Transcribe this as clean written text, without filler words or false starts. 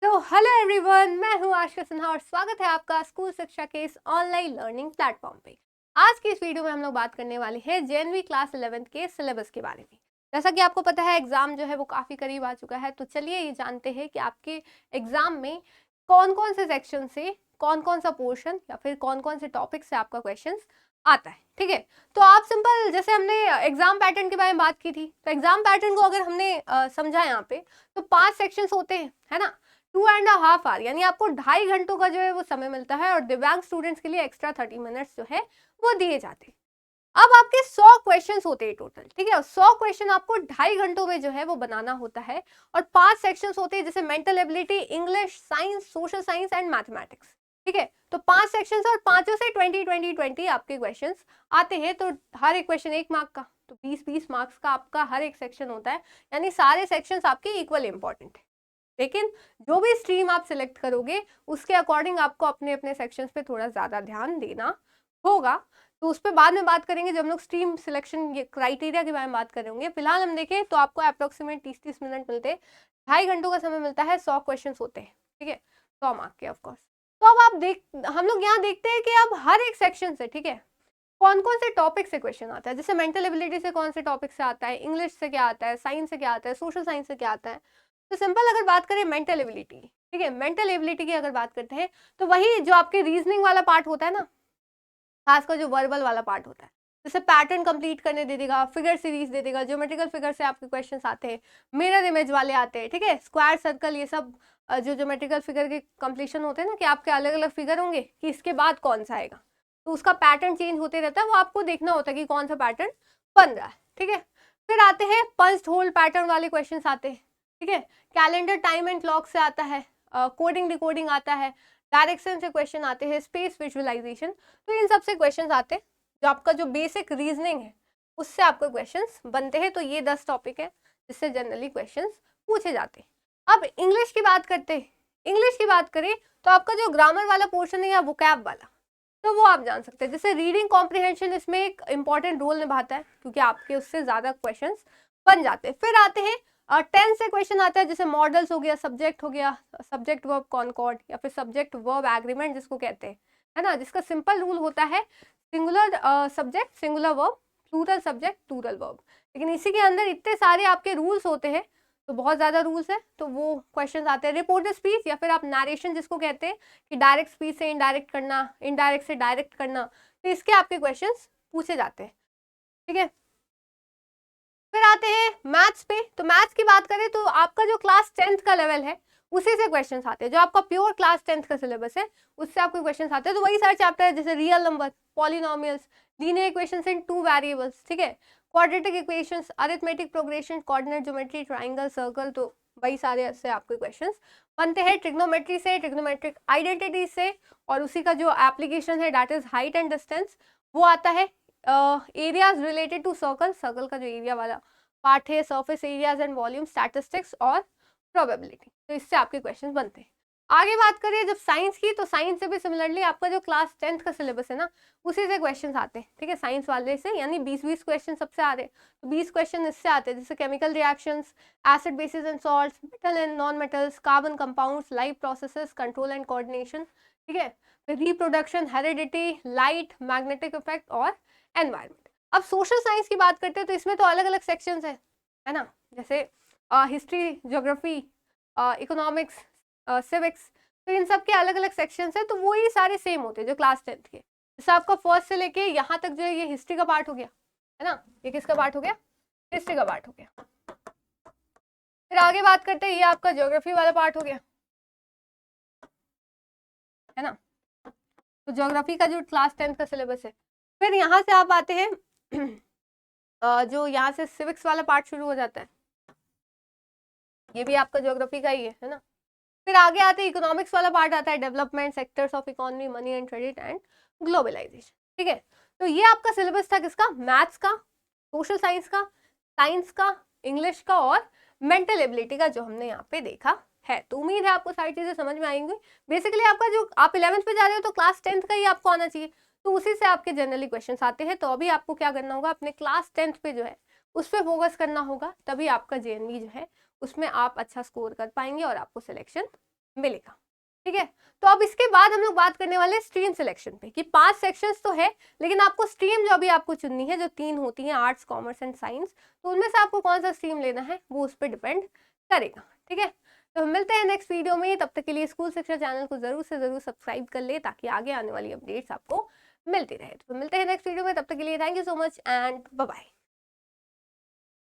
तो hello everyone, मैं हूं आशा सिन्हा और स्वागत है आपका स्कूल शिक्षा के इस ऑनलाइन लर्निंग प्लेटफॉर्म पे। आज की इस वीडियो में हम लोग बात करने वाले हैं जेएनवी क्लास 11th के सिलेबस के बारे में। जैसा कि आपको पता है एग्जाम जो है वो काफ़ी करीब आ चुका है, तो चलिए ये जानते हैं कि आपके एग्जाम में कौन कौन से सेक्शन से कौन कौन सा पोर्शन या फिर कौन कौन से टॉपिक से आपका क्वेश्चन आता है। ठीक है, तो आप सिंपल जैसे हमने एग्जाम पैटर्न के बारे में बात की थी, तो एग्जाम पैटर्न को अगर हमने समझा यहाँ पे, तो 5 सेक्शंस होते हैं, है ना। 2.5 आवर यानी आपको 2.5 घंटों का जो है वो समय मिलता है और दिव्यांग स्टूडेंट्स के लिए एक्स्ट्रा 30 मिनट्स जो है वो दिए जाते हैं। अब आपके 100 क्वेश्चंस होते हैं टोटल, ठीक है। 100 क्वेश्चन आपको 2.5 घंटों में जो है वो बनाना होता है और 5 सेक्शंस होते हैं, जैसे mental ability, English, science, social science and mathematics. ठीक है, तो 5 सेक्शंस और पांचों से 20 आपके क्वेश्चंस आते हैं। तो हर एक क्वेश्चन 1 मार्क का, तो 20 मार्क्स का आपका हर एक सेक्शन होता है, यानी सारे सेक्शंस आपके इक्वल इंपॉर्टेंट है। लेकिन जो भी स्ट्रीम आप सिलेक्ट करोगे उसके अकॉर्डिंग आपको अपने अपने सेक्शंस पे थोड़ा ज़्यादा ध्यान देना होगा। तो उस पर बाद में बात करेंगे जब हम लोग स्ट्रीम सिलेक्शन क्राइटेरिया के बारे में बात करेंगे। फिलहाल हम देखें तो आपको अप्रोक्सीमेट 30-30 मिनट मिलते हैं, 2.5 घंटों का समय मिलता है, 100 क्वेश्चन होते हैं, ठीक है, 100 मार्क के ऑफकोर्स। तो अब हम लोग यहाँ देखते हैं कि अब हर एक सेक्शन से, ठीक है, कौन कौन से टॉपिक से क्वेश्चन आता है। जैसे मेंटल एबिलिटी से कौन से टॉपिक से आता है, इंग्लिश से क्या आता है, साइंस से क्या आता है, सोशल साइंस से क्या आता है। तो सिंपल अगर बात करें मेंटल एबिलिटी, ठीक है, मेंटल एबिलिटी की अगर बात करते हैं तो वही जो आपके रीजनिंग वाला पार्ट होता है ना, खासकर जो वर्बल वाला पार्ट होता है, जैसे पैटर्न कंप्लीट करने दे देगा, फिगर सीरीज दे देगा, ज्योमेट्रिकल फिगर से आपके क्वेश्चंस आते हैं, मिरर इमेज वाले आते हैं, ठीक है, स्क्वायर सर्कल, ये सब जो ज्योमेट्रिकल फिगर के कंप्लीशन होते हैं ना, कि आपके अलग अलग फिगर होंगे कि इसके बाद कौन सा आएगा, तो उसका पैटर्न चेंज होते रहता है, वो आपको देखना होता है कि कौन सा पैटर्न बन रहा है। ठीक है, फिर आते हैं पंच होल पैटर्न वाले क्वेश्चन आते हैं, ठीक है, कैलेंडर, टाइम एंड क्लॉक से आता है, कोडिंग डिकोडिंग आता है, डायरेक्शन से क्वेश्चन आते हैं, स्पेस विजुअलाइजेशन। तो इन सब से क्वेश्चन आते हैं, जो आपका जो बेसिक रीजनिंग है उससे आपको क्वेश्चंस बनते हैं। तो ये 10 टॉपिक है जिससे जनरली क्वेश्चंस पूछे जाते हैं। अब इंग्लिश की बात करते हैं। इंग्लिश की बात करें तो आपका जो ग्रामर वाला पोर्शन है या वोकैब वाला, तो वो आप जान सकते हैं। जैसे रीडिंग कॉम्प्रिहेंशन इसमें एक इंपॉर्टेंट रोल निभाता है, क्योंकि आपके उससे ज्यादा क्वेश्चंस बन जाते हैं। फिर आते हैं 10 से क्वेश्चन आता है, जैसे मॉडल्स हो गया, सब्जेक्ट हो गया, सब्जेक्ट वर्ब कॉनकॉर्ड या फिर सब्जेक्ट वर्ब एग्रीमेंट जिसको कहते हैं, है ना, जिसका सिंपल रूल होता है singular subject singular verb, plural subject plural verb. लेकिन इसी के अंदर इतने सारे आपके रूल्स होते हैं, तो बहुत ज्यादा रूल्स है, तो वो क्वेश्चन आते हैं। रिपोर्टेड स्पीच या फिर आप नरेशन जिसको कहते हैं, कि डायरेक्ट स्पीच से इनडायरेक्ट करना, इनडायरेक्ट से डायरेक्ट करना, तो इसके आपके क्वेश्चंस पूछे जाते हैं। ठीक है, फिर आते हैं मैथ्स पे। तो मैथ्स की बात करें तो आपका जो क्लास 10th का लेवल है उसी से क्वेश्चंस आते हैं, जो आपका प्योर क्लास 10th का सिलेबस है उससे आपको क्वेश्चंस आते हैं। तो वही सारे चैप्टर है, जैसे real number, polynomials, linear equations इन 2 वेरिएबल्स, ठीक है, quadratic equations, arithmetic progression, coordinate geometry, triangle, circle, तो वही सारे ऐसे आपके क्वेश्चंस बनते हैं। ट्रिग्नोमेट्री से, ट्रिग्नोमेट्रिक आइडेंटिटी से, और उसी का जो एप्लीकेशन है that is height and distance, वो आता है। Areas related to circle, circle का जो एरिया वाला पार्ट है, surface areas and volume, statistics और प्रोबेबिलिटी, तो इससे आपके क्वेश्चन बनते हैं। आगे बात करें जब साइंस की, तो साइंस से भी सिमिलरली आपका जो क्लास 10th का सिलेबस है ना, उसी से क्वेश्चंस आते हैं, ठीक है, साइंस वाले से, यानी 20-20 क्वेश्चन सबसे आ रहे हैं, तो 20 क्वेश्चन इससे आते हैं, जैसे chemical reactions, acid basis and salts, metal and non metals, carbon compounds, life processes, control and coordination, ठीक है, फिर reproduction, heredity, light, magnetic effect और एनवायरमेंट। अब सोशल साइंस की बात करते हैं तो इसमें तो अलग अलग सेक्शंस है ना, जैसे हिस्ट्री, ज्योग्राफी, इकोनॉमिक्स, सिविक्स, तो इन सब के अलग अलग सेक्शंस है, तो वो ही सारे सेम होते हैं जो क्लास 10th के। जैसे आपका फर्स्ट से लेके यहाँ तक जो है ये हिस्ट्री का पार्ट हो गया, है ना, ये किसका पार्ट हो गया, हिस्ट्री का पार्ट हो गया। फिर आगे बात करते हैं, ये आपका ज्योग्राफी वाला पार्ट हो गया, है ना, तो ज्योग्राफी का जो क्लास 10th का सिलेबस है। फिर यहाँ से आप आते हैं जो यहाँ से सिविक्स वाला पार्ट शुरू हो जाता है, ये भी आपका ज्योग्राफी का ही है ना। फिर आगे आते हैं इकोनॉमिक्स वाला पार्ट आता है, development, sectors of economy, money and credit and globalization, ठीक है। तो ये आपका सिलेबस था किसका, मैथ्स का, सोशल साइंस का, साइंस का, इंग्लिश का और मेंटल एबिलिटी का, जो हमने यहाँ पे देखा है। तो उम्मीद है आपको सारी चीजें समझ में आएंगी। बेसिकली आपका जो आप 11th पे जा रहे हो तो क्लास 10th का ही आपको आना चाहिए, तो उसी से आपके जनरली क्वेश्चन आते हैं। तो अभी आपको क्या करना होगा, अपने क्लास 10th पे जो है उस पर फोकस करना होगा, तभी आपका जेएनवी जो है उसमें आप अच्छा स्कोर कर पाएंगे और आपको सिलेक्शन मिलेगा। ठीक है, तो अब इसके बाद हम लोग बात करने वाले स्ट्रीम सिलेक्शन पे कि 5 सेक्शंस तो है, लेकिन आपको स्ट्रीम जो अभी आपको चुननी है, जो 3 होती हैं, आर्ट्स, कॉमर्स एंड साइंस, तो उनमें से आपको कौन सा स्ट्रीम लेना है वो उस पर डिपेंड करेगा। ठीक है, तो हम मिलते हैं नेक्स्ट वीडियो में। तब तक के लिए स्कूल शिक्षा चैनल को जरूर से जरूर सब्सक्राइब कर ले ताकि आगे आने वाली अपडेट्स आपको मिलती रहे। तो मिलते हैं नेक्स्ट वीडियो में, तब तक के लिए thank you so much and bye bye.